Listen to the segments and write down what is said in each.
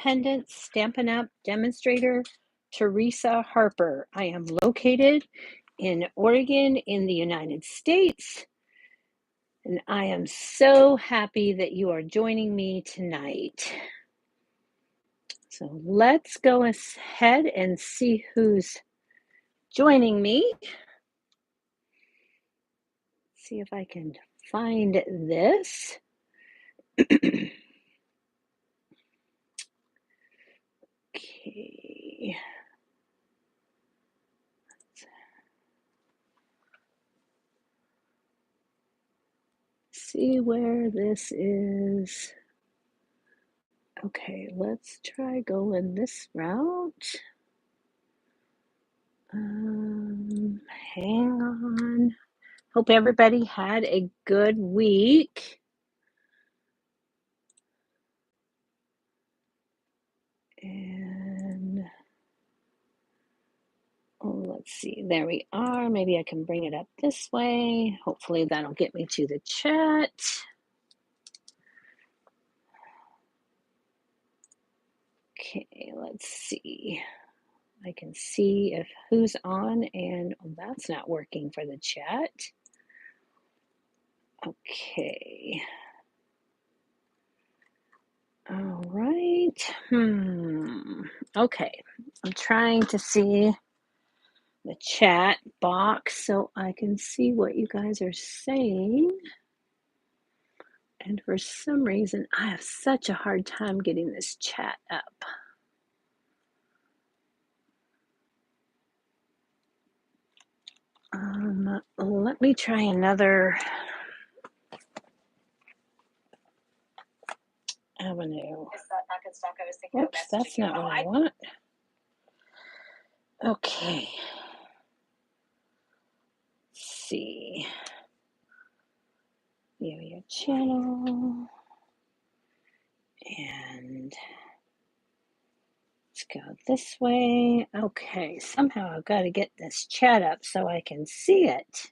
independent Stampin' Up! Demonstrator, Teresa Harper. I am located in Oregon in the United States, and I am so happy that you are joining me tonight. So let's go ahead and see who's joining me. See if I can find this. Okay. See where this is. Okay, let's try going this route. Hang on. Hope everybody had a good week. And let's see, there we are. Maybe I can bring it up this way. Hopefully that'll get me to the chat. Okay, let's see. I can see if who's on, and that's not working for the chat. Okay. All right. Okay. I'm trying to see the chat box so I can see what you guys are saying. And for some reason, I have such a hard time getting this chat up. Let me try another avenue. Oops, that's not what I want. Okay. Let's see. View your channel. And let's go this way. Okay, somehow I've got to get this chat up so I can see it.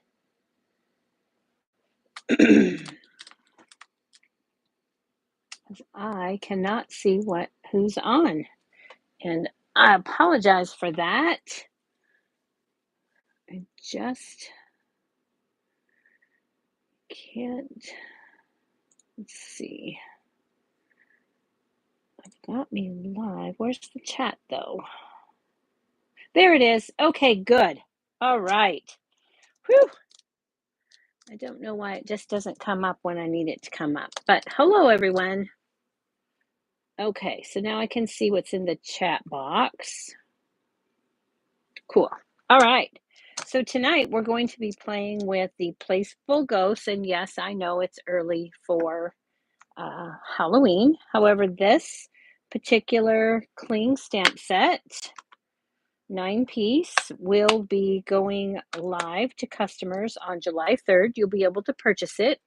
I cannot see who's on, and I apologize for that. I just can't. Let's see. I've got me live. Where's the chat though? There it is. Okay, good. All right. Whew. I don't know why it just doesn't come up when I need it to come up. But hello, everyone. Okay, so now I can see what's in the chat box. Cool. All right. So tonight we're going to be playing with the Playful Ghosts. And yes, I know it's early for Halloween. However, this particular cling stamp set, 9-piece, will be going live to customers on July 3rd. You'll be able to purchase it.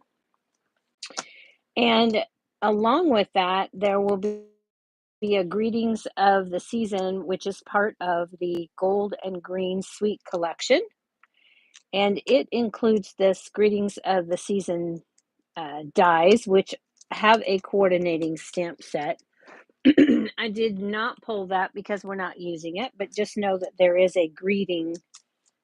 And along with that, there will be a greetings of the season, which is part of the gold and green sweet collection. And it includes this greetings of the season dies, which have a coordinating stamp set. I did not pull that because we're not using it, but just know that there is a greeting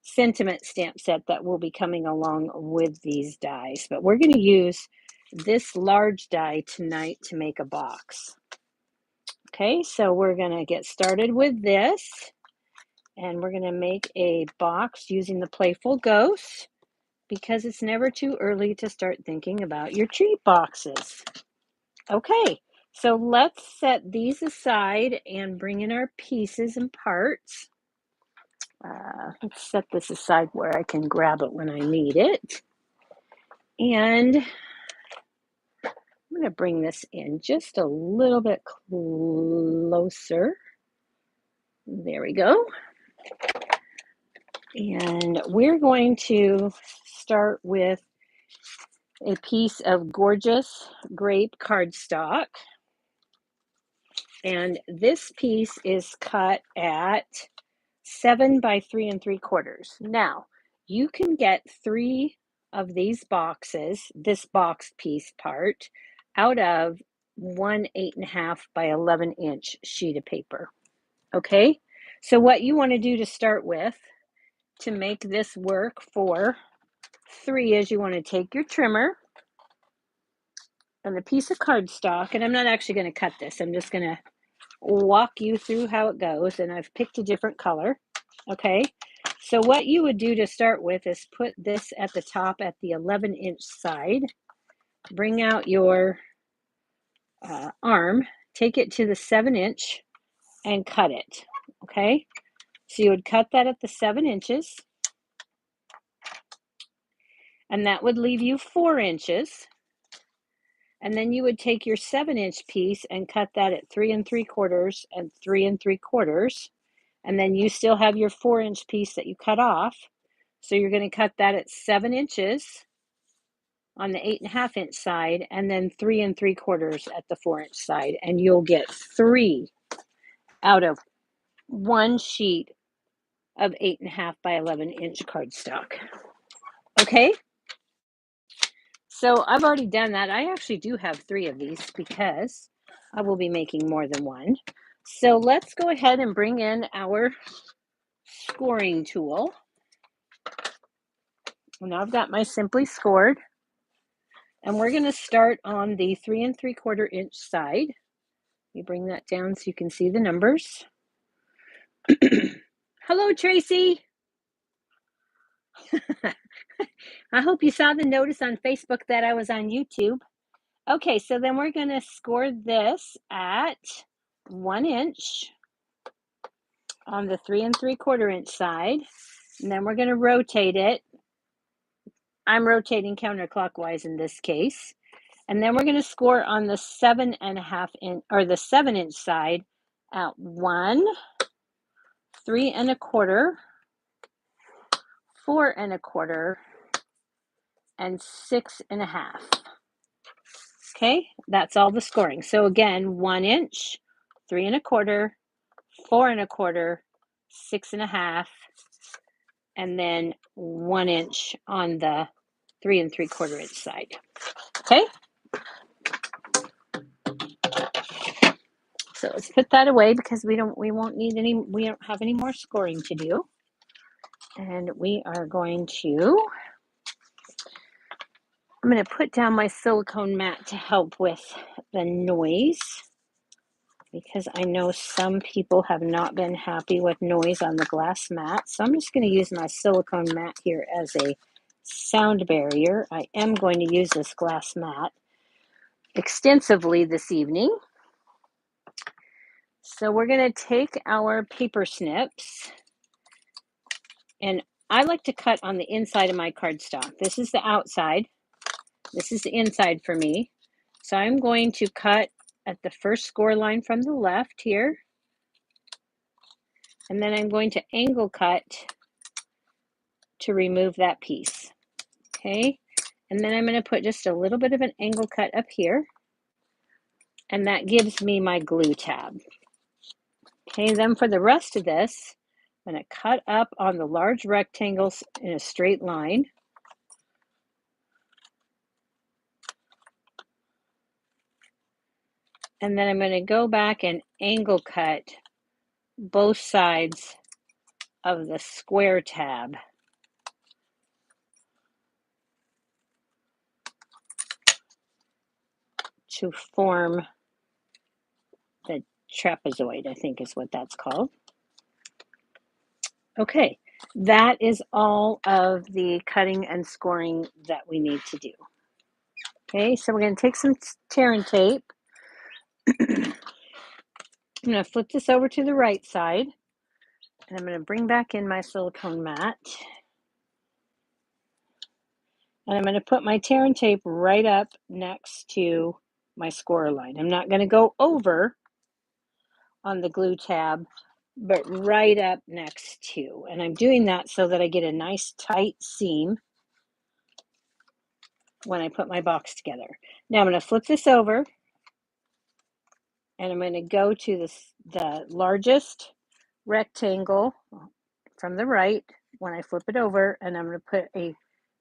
sentiment stamp set that will be coming along with these dies. But we're going to use this large die tonight to make a box. Okay, so we're going to get started with this, and we're going to make a box using the Playful Ghost, because it's never too early to start thinking about your treat boxes. Okay, so let's set these aside and bring in our pieces and parts. Let's set this aside where I can grab it when I need it. And I'm going to bring this in just a little bit closer. There we go. And we're going to start with a piece of gorgeous grape cardstock. And this piece is cut at 7 by 3 3/4. Now, you can get 3 of these boxes, this box piece part, out of one 8.5 by 11 inch sheet of paper. Okay, so what you want to do to start with to make this work for 3 is you want to take your trimmer and a piece of cardstock, and I'm not actually going to cut this, I'm just going to walk you through how it goes, and I've picked a different color. Okay, so what you would do to start with is put this at the top at the 11-inch side, bring out your arm, take it to the 7-inch and cut it. Okay, so you would cut that at the 7 inches, and that would leave you 4 inches. And then you would take your 7-inch piece and cut that at 3 3/4 and 3 3/4. And then you still have your 4-inch piece that you cut off. So you're going to cut that at 7 inches on the 8.5 inch side, and then 3 3/4 at the 4-inch side. And you'll get 3 out of 1 sheet of 8.5 by 11-inch cardstock. Okay. So I've already done that. I actually do have 3 of these because I will be making more than one. So let's go ahead and bring in our scoring tool. Now I've got my Simply Scored, and we're going to start on the 3 3/4 inch side. You bring that down so you can see the numbers. Hello, Tracy. I hope you saw the notice on Facebook that I was on YouTube. Okay, so then we're going to score this at 1 inch on the 3 3/4 inch side, and then we're going to rotate it. I'm rotating counterclockwise in this case, and then we're going to score on the 7.5 inch or the 7-inch side at 1, 3 1/4, 4 1/4, and 6 1/2. Okay, that's all the scoring. So again, 1 inch, 3 1/4, 4 1/4, 6 1/2, and then 1 inch on the 3 3/4 inch side. Okay. So let's put that away because we don't have any more scoring to do. And we are going to, I'm going to put down my silicone mat to help with the noise, because I know some people have not been happy with noise on the glass mat. So I'm just going to use my silicone mat here as a sound barrier. I am going to use this glass mat extensively this evening. So we're going to take our paper snips, and I like to cut on the inside of my cardstock. This is the outside. This is the inside for me. So I'm going to cut at the first score line from the left here, and then I'm going to angle cut to remove that piece. Okay, and then I'm going to put just a little bit of an angle cut up here, and that gives me my glue tab. Okay, then for the rest of this, I'm going to cut up on the large rectangles in a straight line. And then I'm going to go back and angle cut both sides of the square tab. To form the trapezoid, I think is what that's called. Okay, that is all of the cutting and scoring that we need to do. Okay, so we're going to take some tear and tape. I'm going to flip this over to the right side, and I'm going to bring back in my silicone mat. And I'm going to put my tear and tape right up next to my score line. I'm not going to go over on the glue tab, but right up next to. And I'm doing that so that I get a nice tight seam when I put my box together. Now I'm going to flip this over, and I'm going to go to the largest rectangle from the right when I flip it over, and I'm going to put a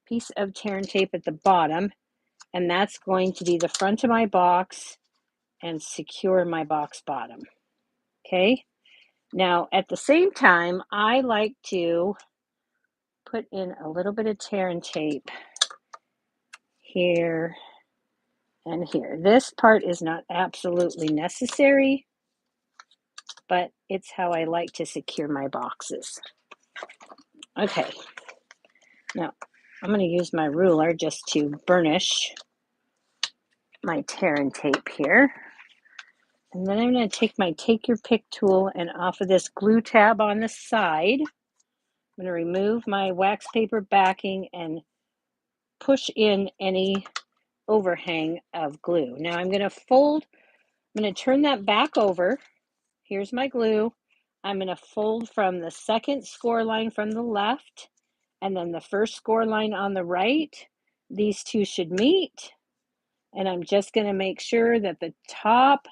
piece of tear and tape at the bottom, and that's going to be the front of my box and secure my box bottom. Okay. Now, at the same time, I like to put in a little bit of tear and tape here and here. This part is not absolutely necessary, but it's how I like to secure my boxes. Okay, now I'm going to use my ruler just to burnish my tear and tape here. And then I'm going to take my Take Your Pick tool, and off of this glue tab on the side, I'm going to remove my wax paper backing and push in any overhang of glue. Now I'm going to turn that back over. Here's my glue. I'm going to fold from the second score line from the left and then the first score line on the right. These two should meet. And I'm just going to make sure that the top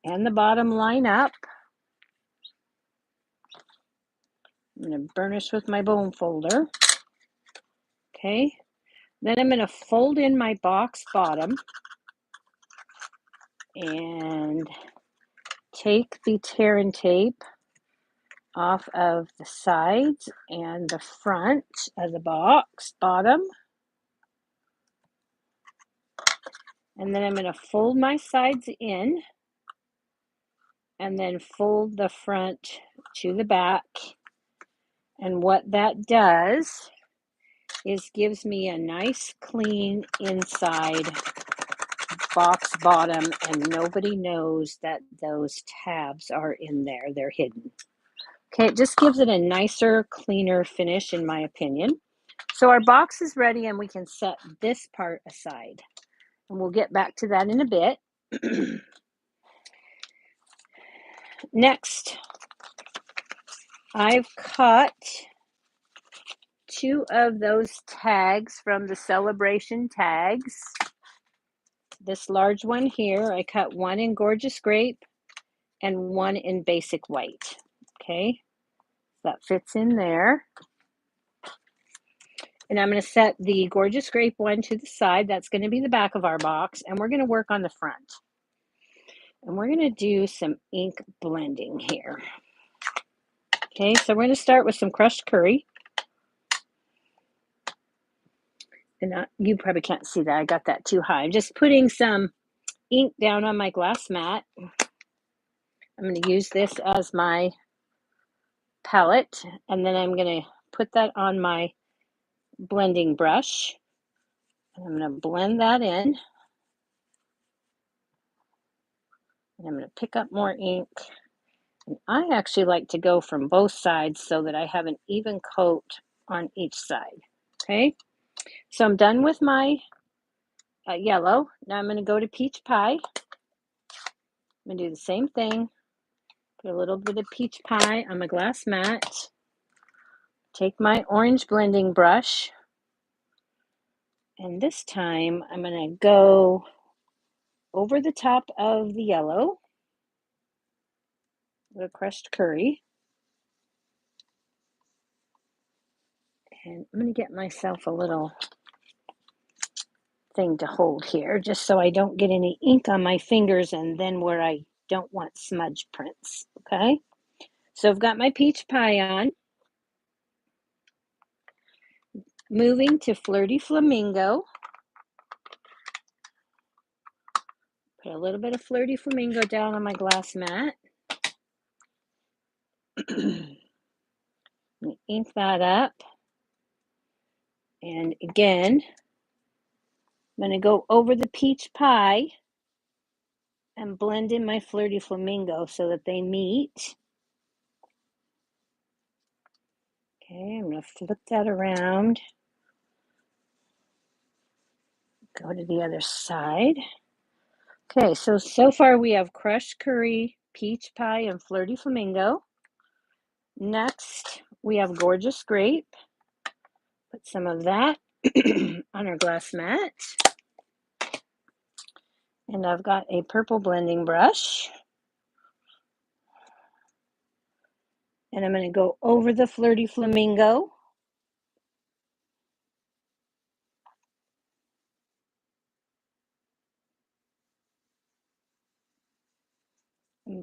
and the bottom line up. I'm going to burnish with my bone folder. Okay. Then I'm going to fold in my box bottom and take the tear and tape off of the sides and the front of the box bottom. And then I'm going to fold my sides in and then fold the front to the back. And what that does is gives me a nice clean inside box bottom, and nobody knows that those tabs are in there. They're hidden. Okay, it just gives it a nicer, cleaner finish in my opinion. So our box is ready and we can set this part aside. And we'll get back to that in a bit. Next, I've cut 2 of those tags from the celebration tags. This large one here, I cut 1 in Gorgeous Grape and 1 in Basic White. Okay, that fits in there. And I'm going to set the Gorgeous Grape one to the side. That's going to be the back of our box. And we're going to work on the front. And we're going to do some ink blending here. Okay, so we're going to start with some crushed curry. And you probably can't see that. I got that too high. I'm just putting some ink down on my glass mat. I'm going to use this as my palette. And then I'm going to put that on my blending brush. And I'm going to blend that in. And I'm going to pick up more ink. And I actually like to go from both sides so that I have an even coat on each side. Okay, so I'm done with my yellow. Now I'm going to go to peach pie. I'm going to do the same thing. Put a little bit of peach pie on my glass mat. Take my orange blending brush. And this time I'm going to go over the top of the yellow, the crushed curry. And I'm going to get myself a little thing to hold here just so I don't get any ink on my fingers and then where I don't want smudge prints. Okay, so I've got my peach pie on. Moving to Flirty Flamingo. Put a little bit of Flirty Flamingo down on my glass mat. Ink that up. And again, I'm going to go over the peach pie and blend in my Flirty Flamingo so that they meet. Okay, I'm going to flip that around. Go to the other side. Okay, so far we have crushed curry, peach pie, and Flirty Flamingo. Next, we have Gorgeous Grape. Put some of that on our glass mat. And I've got a purple blending brush. And I'm going to go over the Flirty Flamingo.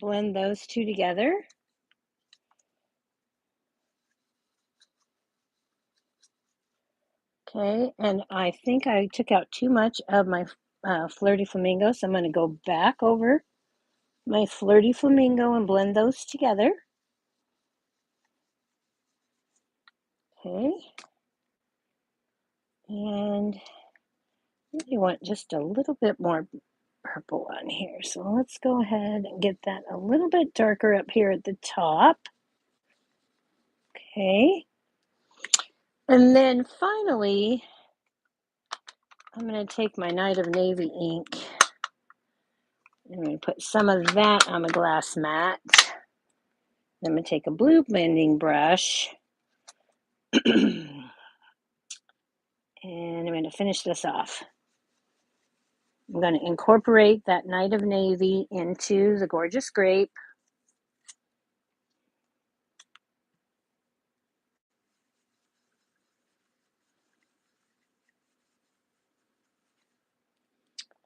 blend those two together. Okay, and I think I took out too much of my Flirty Flamingo, so I'm going to go back over my Flirty Flamingo and blend those together. Okay, and I really want just a little bit more purple on here, so let's go ahead and get that a little bit darker up here at the top. Okay, and then finally, I'm going to take my Night of Navy ink. I'm going to put some of that on my glass mat. I'm going to take a blue blending brush and I'm going to finish this off. I'm going to incorporate that Night of Navy into the Gorgeous Grape.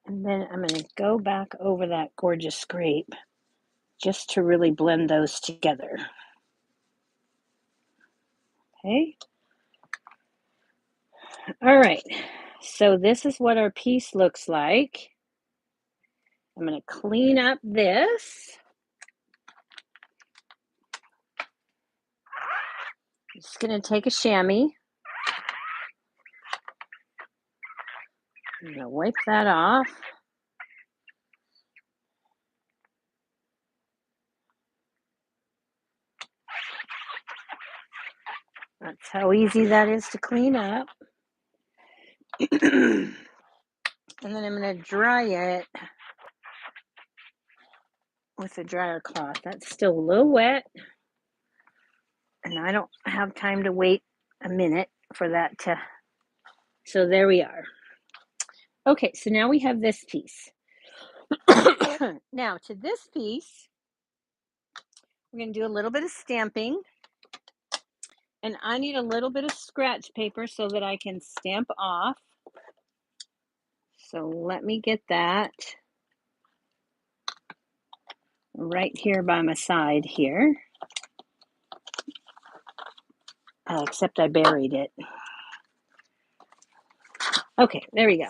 And then I'm going to go back over that Gorgeous Grape just to really blend those together. Okay. All right. So this is what our piece looks like. I'm going to clean up this. I'm just going to take a chamois. I'm going to wipe that off. That's how easy that is to clean up. And then I'm going to dry it with a dryer cloth. That's still a little wet, and I don't have time to wait a minute for that to, so there we are. Okay, so now we have this piece. Now to this piece, we're going to do a little bit of stamping, and I need a little bit of scratch paper so that I can stamp off. So let me get that right here by my side here. Except I buried it. Okay, there we go.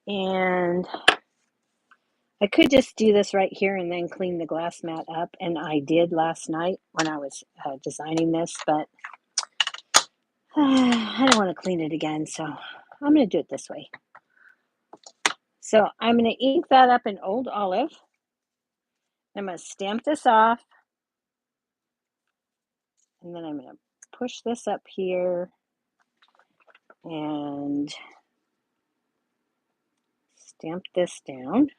And I could just do this right here and then clean the glass mat up, and I did last night when I was designing this, but I don't want to clean it again, so I'm going to do it this way. So I'm going to ink that up in Old Olive. I'm going to stamp this off, and then I'm going to push this up here and stamp this down.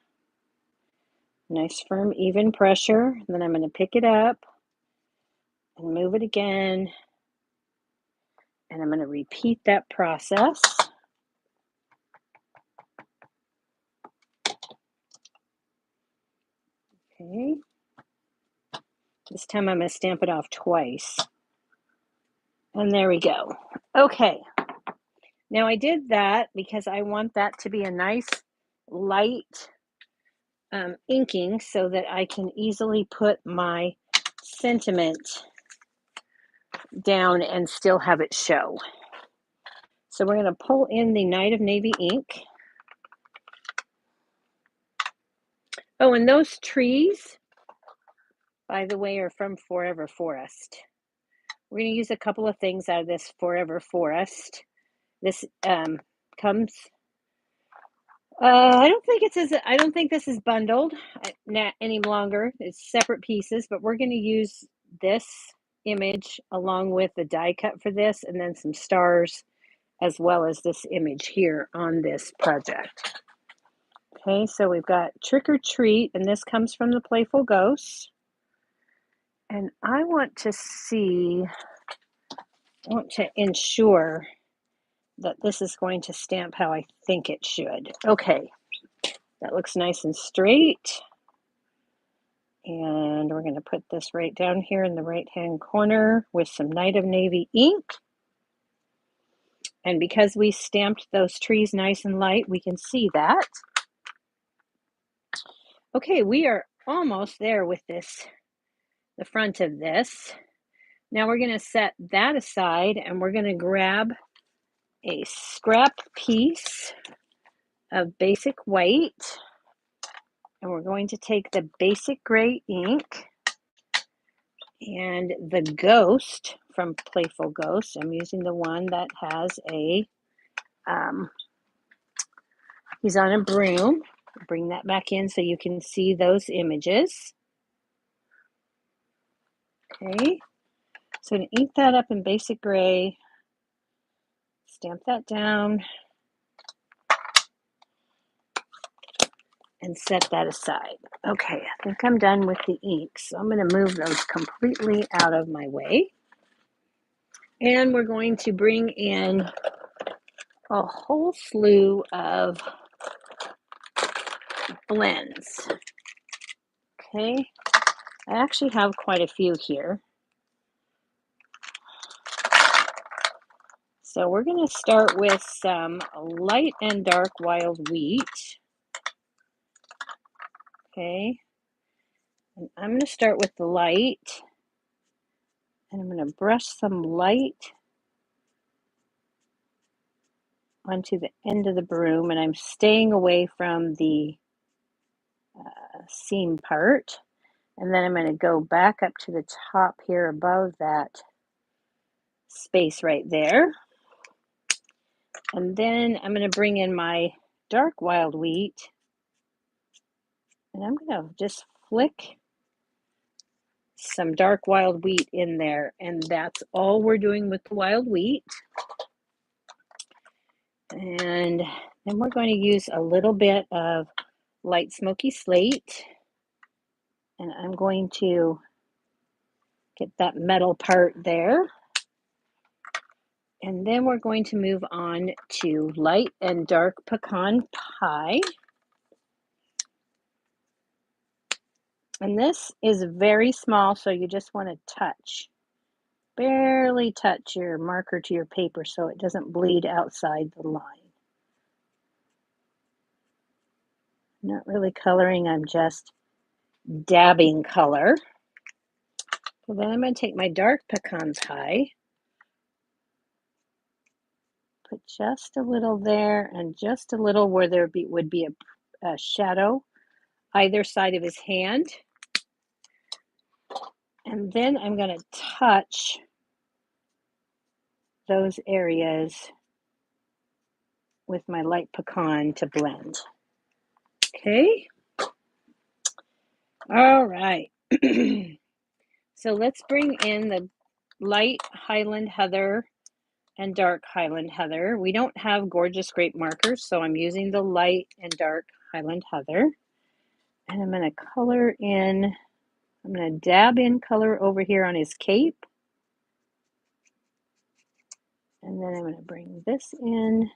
Nice, firm, even pressure. And then I'm going to pick it up and move it again. And I'm going to repeat that process. Okay. This time I'm going to stamp it off twice. And there we go. Okay. Now I did that because I want that to be a nice light inking so that I can easily put my sentiment down and still have it show. So we're going to pull in the Night of Navy ink. Oh, and those trees, by the way, are from Forever Forest. We're going to use a couple of things out of this Forever Forest. This comes. I don't think this is bundled any longer. It's separate pieces, but we're going to use this image along with the die cut for this, and then some stars, as well as this image here on this project. Okay, so we've got Trick or Treat, and this comes from the Playful Ghost. And I want to ensure that this is going to stamp how I think it should. Okay, that looks nice and straight. And we're going to put this right down here in the right-hand corner with some Night of Navy ink. And because we stamped those trees nice and light, we can see that. Okay, we are almost there with this, the front of this. Now we're going to set that aside and we're going to grab a scrap piece of basic white, and we're going to take the basic gray ink and the ghost from Playful Ghosts. I'm using the one that has a, he's on a broom. Bring that back in so you can see those images. Okay, so I'm going to ink that up in basic gray, stamp that down, and set that aside. Okay, I think I'm done with the ink, so I'm going to move those completely out of my way. And we're going to bring in a whole slew of blends. Okay, I actually have quite a few here. So we're going to start with some light and dark wild wheat. Okay, and I'm going to start with the light, and I'm going to brush some light onto the end of the broom, and I'm staying away from the seam part. And then I'm going to go back up to the top here above that space right there. And then I'm going to bring in my dark wild wheat, and I'm going to just flick some dark wild wheat in there, and that's all we're doing with the wild wheat. And then we're going to use a little bit of light smoky slate, and I'm going to get that metal part there. And then we're going to move on to light and dark pecan pie. And this is very small, so you just want to touch, barely touch your marker to your paper so it doesn't bleed outside the line. I'm not really coloring, I'm just dabbing color. So then I'm going to take my dark pecan pie, put just a little there and just a little where there would be a shadow either side of his hand. And then I'm going to touch those areas with my light pecan to blend. Okay. All right. So let's bring in the light Highland Heather and dark Highland Heather. We don't have gorgeous grape markers, so I'm using the light and dark Highland Heather. And I'm going to color in, I'm going to dab in color over here on his cape. And then I'm going to bring this in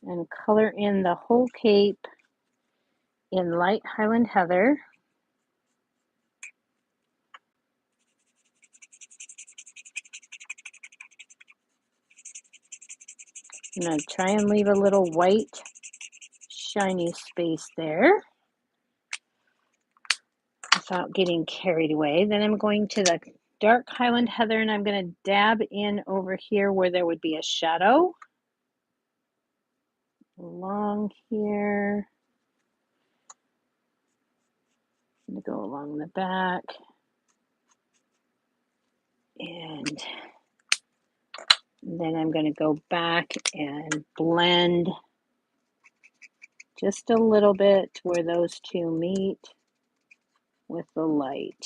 and color in the whole cape in light Highland Heather. I'm going to try and leave a little white shiny space there without getting carried away. Then I'm going to the dark Highland Heather, and I'm going to dab in over here where there would be a shadow. Along here. I'm going to go along the back. And then I'm going to go back and blend just a little bit where those two meet with the light.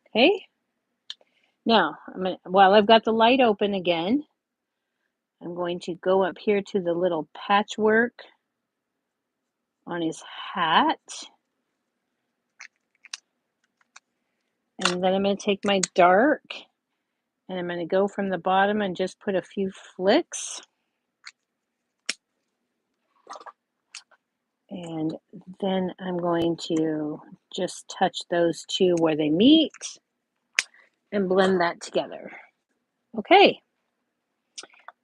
Okay. Now, while I've got the light open again, I'm going to go up here to the little patchwork on his hat. And then I'm going to take my dark, and I'm going to go from the bottom and just put a few flicks. And then I'm going to just touch those two where they meet and blend that together. Okay.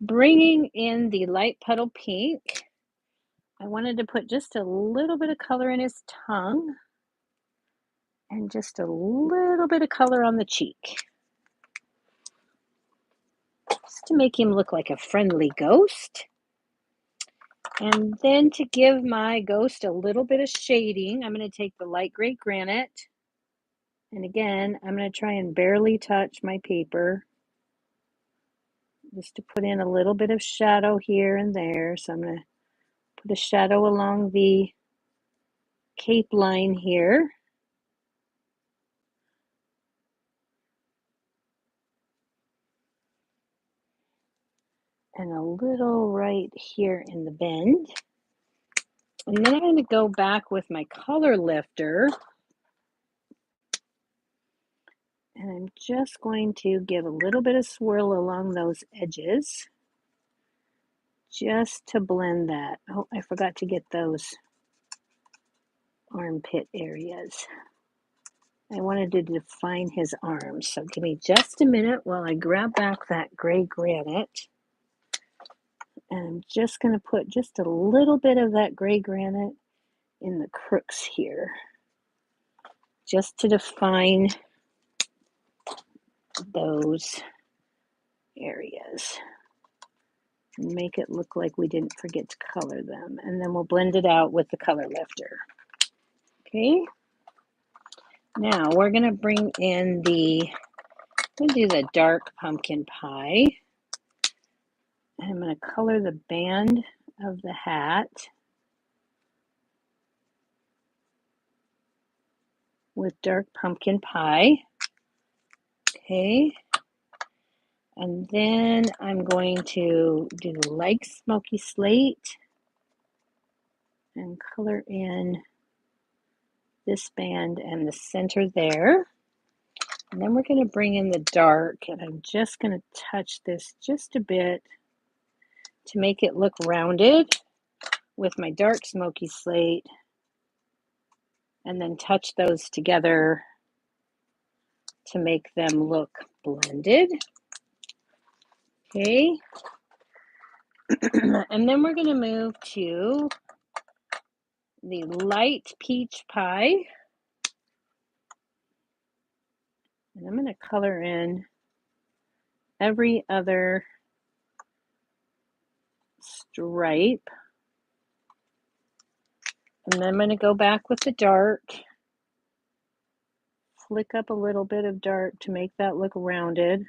Bringing in the light puddle pink, I wanted to put just a little bit of color in his tongue and just a little bit of color on the cheek, just to make him look like a friendly ghost. And then to give my ghost a little bit of shading, I'm going to take the light gray granite. And again, I'm going to try and barely touch my paper just to put in a little bit of shadow here and there. So I'm going to put a shadow along the cape line here. And a little right here in the bend. And then I'm going to go back with my color lifter. And I'm just going to give a little bit of swirl along those edges, just to blend that. Oh, I forgot to get those armpit areas. I wanted to define his arms. So give me just a minute while I grab back that gray granite. And I'm just going to put just a little bit of that gray granite in the crooks here, just to define those areas and make it look like we didn't forget to color them. And then we'll blend it out with the color lifter. Okay. Now we're going to bring in I'm going to do the dark pumpkin pie. And I'm going to color the band of the hat with dark pumpkin pie. Okay. And then I'm going to do light smoky slate and color in this band and the center there. And then we're going to bring in the dark, and I'm just going to touch this just a bit to make it look rounded with my dark smoky slate, and then touch those together to make them look blended. Okay. And then we're going to move to the light peach pie. And I'm going to color in every other stripe. And then I'm going to go back with the dark, flick up a little bit of dark to make that look rounded.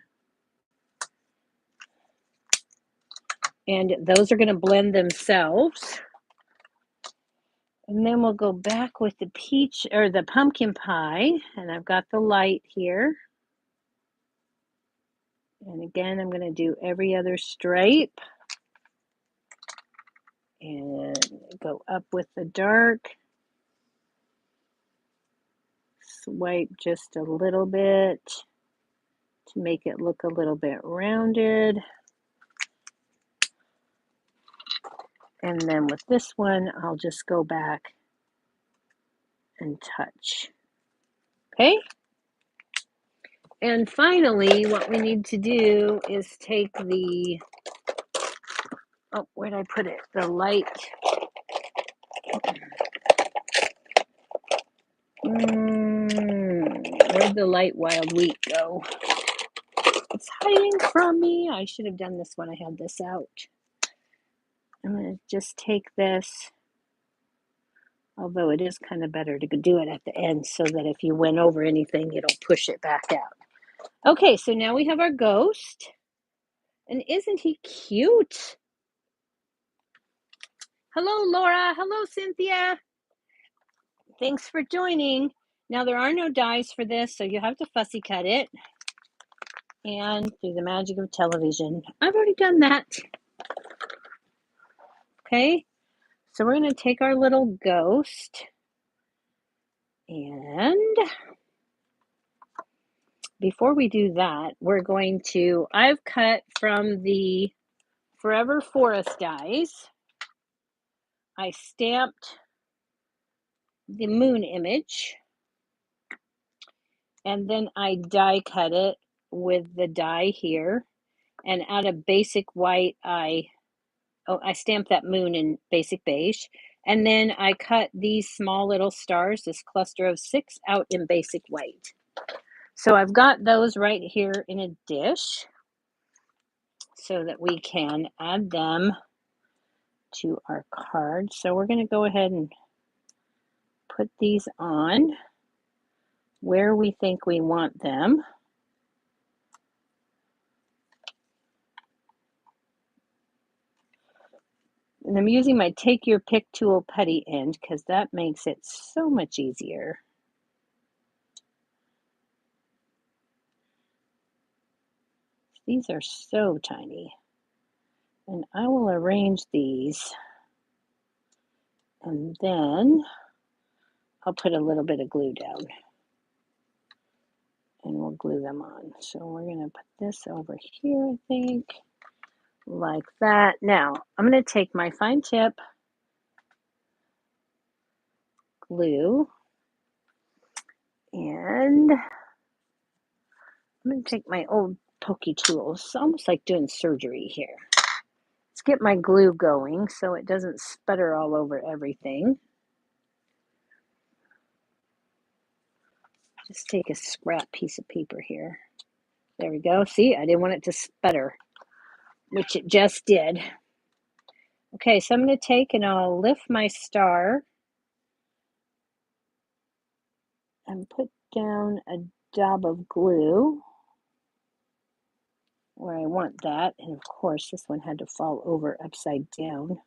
And those are going to blend themselves. And then we'll go back with the peach or the pumpkin pie. And I've got the light here. And again, I'm going to do every other stripe. And go up with the dark. Swipe just a little bit to make it look a little bit rounded. And then with this one, I'll just go back and touch. Okay? And finally, what we need to do is take the, oh, where'd I put it? The light. Where'd the light wild wheat go? It's hiding from me. I should have done this when I had this out. I'm going to just take this, although it is kind of better to do it at the end so that if you went over anything, it'll push it back out. Okay, so now we have our ghost. And isn't he cute? Hello, Laura. Hello, Cynthia. Thanks for joining. Now, there are no dies for this, so you have to fussy cut it. And through the magic of television, I've already done that. Okay, so we're going to take our little ghost, and before we do that, I've cut from the Forever Forest dies. I stamped the moon image, and then I die cut it with the die here, and out of basic white, I Oh, I stamped that moon in basic beige. And then I cut these small little stars, this cluster of 6, out in basic white. So I've got those right here in a dish so that we can add them to our card. So we're going to go ahead and put these on where we think we want them. And I'm using my Take Your Pick tool putty end because that makes it so much easier. These are so tiny. And I will arrange these. And then I'll put a little bit of glue down. And we'll glue them on. So we're going to put this over here, I think, like that. Now, I'm going to take my fine tip glue and I'm going to take my old pokey tool. It's almost like doing surgery here. Let's get my glue going so it doesn't sputter all over everything. Just take a scrap piece of paper here. There we go. See, I didn't want it to sputter, which it just did. Okay, so I'm going to take and I'll lift my star and put down a dab of glue where I want that. And of course, this one had to fall over upside down.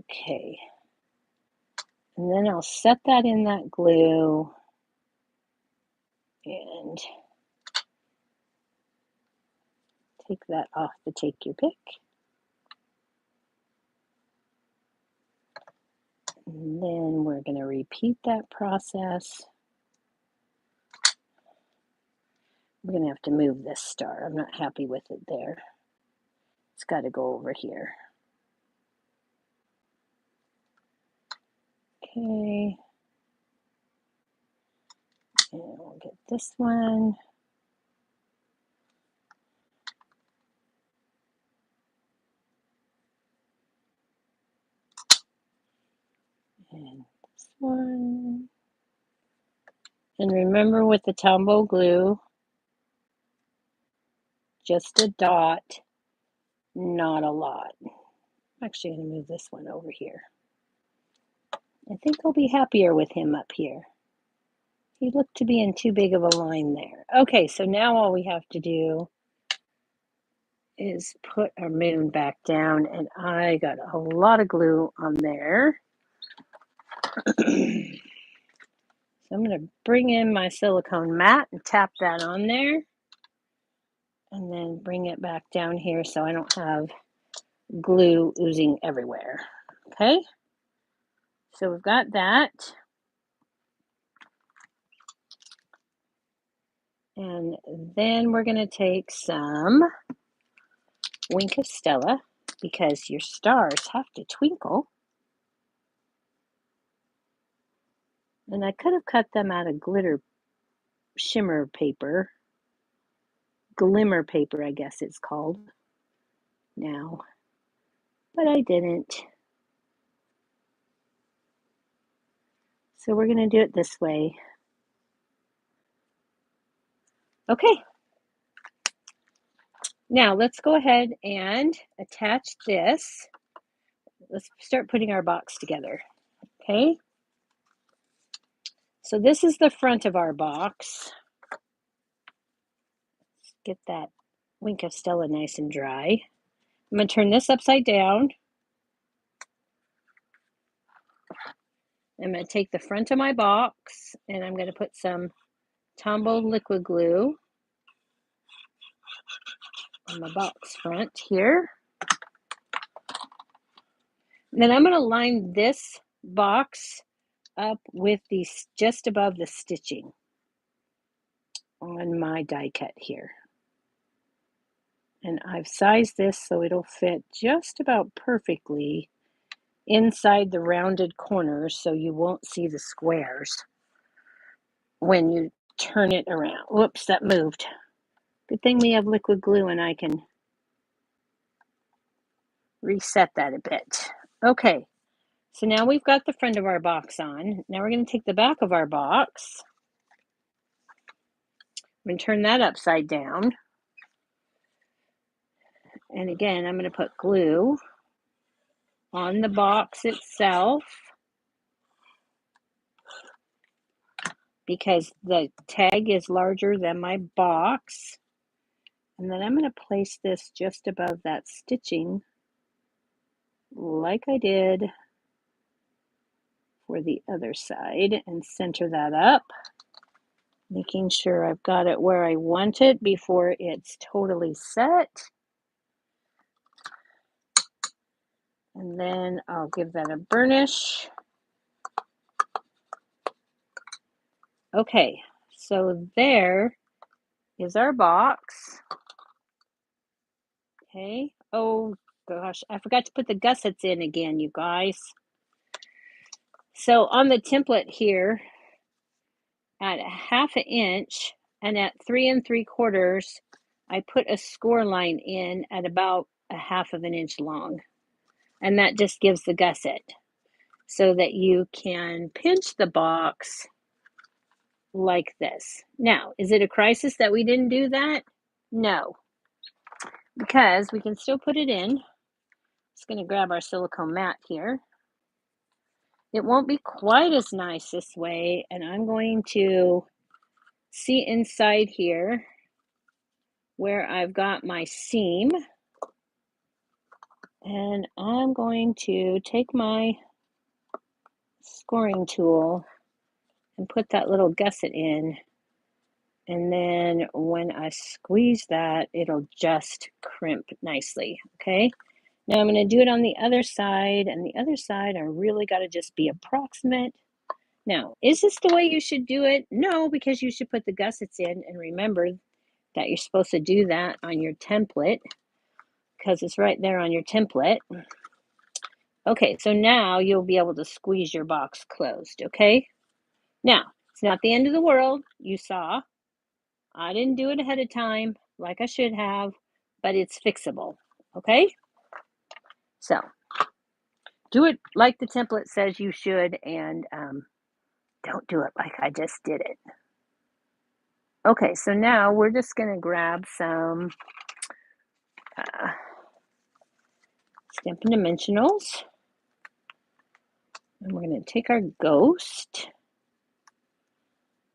Okay. And then I'll set that in that glue and take that off the Take Your Pick. And then we're going to repeat that process. We're going to have to move this star. I'm not happy with it there. It's got to go over here. Okay. And we'll get this one. And this one. And remember with the Tombow glue, just a dot, not a lot. I'm actually going to move this one over here. I think I'll be happier with him up here. He looked to be in too big of a line there. Okay, so now all we have to do is put our moon back down, and I got a lot of glue on there. So I'm going to bring in my silicone mat and tap that on there, and then bring it back down here so I don't have glue oozing everywhere. Okay, so we've got that. And then we're going to take some Wink of Stella because your stars have to twinkle. And I could have cut them out of glitter shimmer paper. Glimmer paper, I guess it's called now. But I didn't. So we're going to do it this way. Okay. Now let's go ahead and attach this. Let's start putting our box together. Okay. So this is the front of our box. Let's get that Wink of Stella nice and dry. I'm going to turn this upside down. I'm going to take the front of my box and I'm going to put some Tombow liquid glue on the box front here. And then I'm going to line this box up with these just above the stitching on my die cut here. And I've sized this so it'll fit just about perfectly inside the rounded corners so you won't see the squares when you turn it around. Whoops, that moved. Good thing we have liquid glue and I can reset that a bit. Okay, so now we've got the front of our box on. Now we're going to take the back of our box. I'm going to turn that upside down. And again, I'm going to put glue on the box itself because the tag is larger than my box. And then I'm going to place this just above that stitching like I did for the other side and center that up, making sure I've got it where I want it before it's totally set. And then I'll give that a burnish. Okay, so there is our box. Okay, oh gosh, I forgot to put the gussets in again, you guys. So on the template here, at 1/2 inch and at 3 3/4, I put a score line in at about 1/2 inch long. And that just gives the gusset so that you can pinch the box like this. Now, is it a crisis that we didn't do that? No, because we can still put it in. Just going to grab our silicone mat here. It won't be quite as nice this way, and I'm going to see inside here where I've got my seam, and I'm going to take my scoring tool and put that little gusset in, and then when I squeeze that, it'll just crimp nicely. Okay, now I'm going to do it on the other side, and the other side I really got to just be approximate. Now, is this the way you should do it? No, because you should put the gussets in, and remember that you're supposed to do that on your template because it's right there on your template. Okay, so now you'll be able to squeeze your box closed, okay? Now, it's not the end of the world. You saw I didn't do it ahead of time like I should have, but it's fixable, okay? So, do it like the template says you should, and don't do it like I just did it. Okay, so now we're just going to grab some Stampin' Dimensionals. And we're going to take our ghost.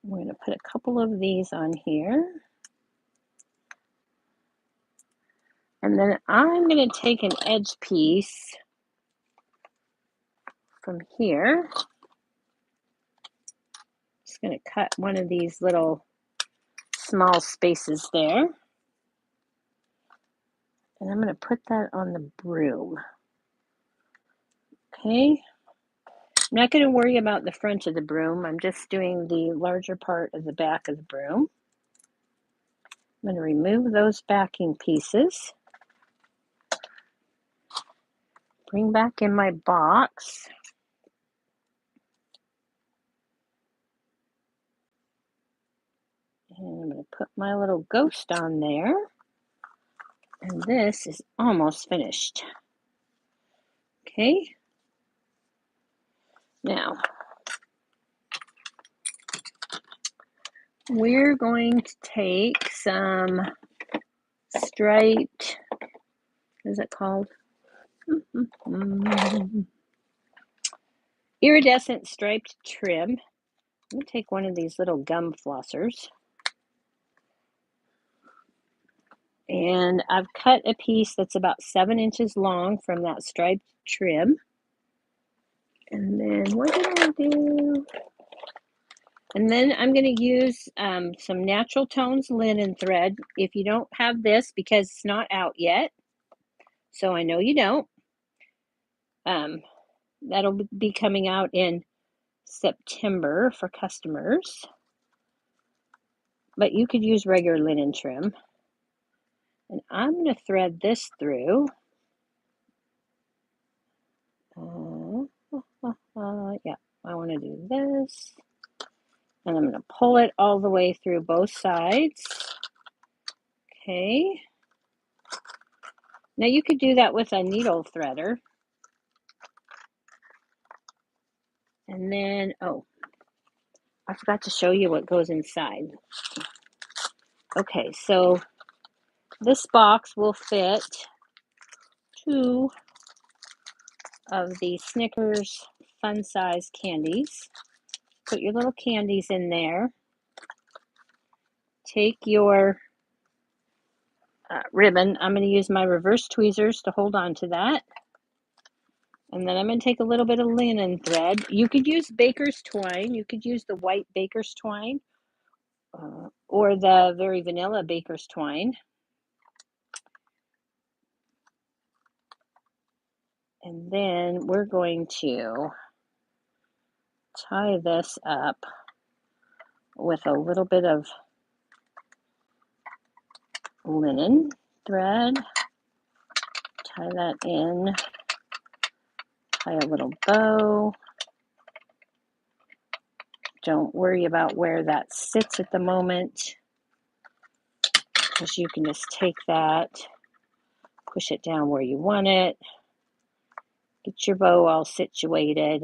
We're going to put a couple of these on here. And then I'm going to take an edge piece from here. Just going to cut one of these little small spaces there. And I'm going to put that on the broom. Okay. I'm not going to worry about the front of the broom. I'm just doing the larger part of the back of the broom. I'm going to remove those backing pieces. Bring back in my box. And I'm going to put my little ghost on there. And this is almost finished. Okay. Now, we're going to take some striped, what is it called? Iridescent striped trim. I'm going to take one of these little gum flossers. And I've cut a piece that's about 7 inches long from that striped trim. And then what did I do? And then I'm going to use some Natural Tones linen thread. If you don't have this, because it's not out yet, so I know you don't, that'll be coming out in September for customers. But you could use regular linen trim. And I'm going to thread this through. Yeah, I want to do this. And I'm going to pull it all the way through both sides. Okay. Now you could do that with a needle threader. And then, oh, I forgot to show you what goes inside. Okay, so this box will fit 2 of the Snickers fun size candies. Put your little candies in there. Take your ribbon. I'm going to use my reverse tweezers to hold on to that. And then I'm going to take a little bit of linen thread. You could use baker's twine. You could use the white baker's twine or the very vanilla baker's twine. And then we're going to tie this up with a little bit of linen thread. Tie that in. Tie a little bow. Don't worry about where that sits at the moment, because you can just take that, push it down where you want it, get your bow all situated.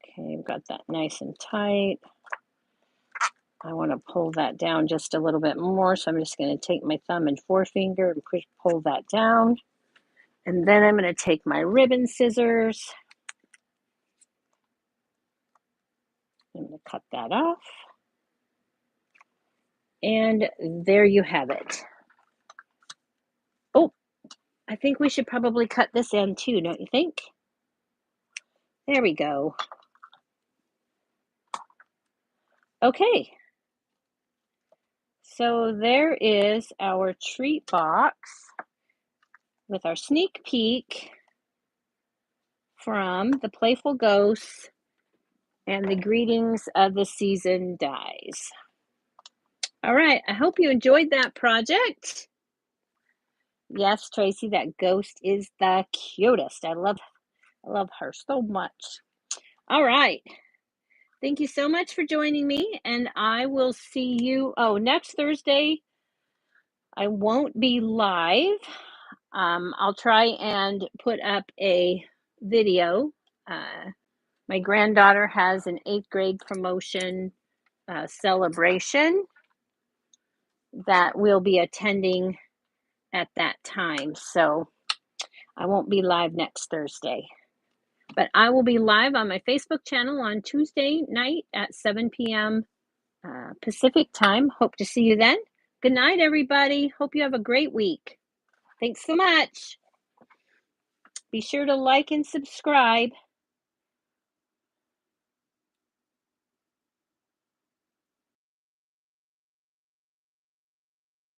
Okay, I've got that nice and tight. I want to pull that down just a little bit more, so I'm just going to take my thumb and forefinger and pull that down. And then I'm going to take my ribbon scissors. I'm going to cut that off. And there you have it. Oh, I think we should probably cut this end too, don't you think? There we go. Okay. So there is our treat box with our sneak peek from the Playful Ghosts and the Greetings of the Season dies. All right, I hope you enjoyed that project. Yes, Tracy, that ghost is the cutest. I love her so much. All right. Thank you so much for joining me, and I will see you. Oh, next Thursday, I won't be live. I'll try and put up a video. My granddaughter has an 8th grade promotion celebration that we'll be attending at that time. So I won't be live next Thursday. But I will be live on my Facebook channel on Tuesday night at 7 p.m. Pacific time. Hope to see you then. Good night, everybody. Hope you have a great week. Thanks so much. Be sure to like and subscribe.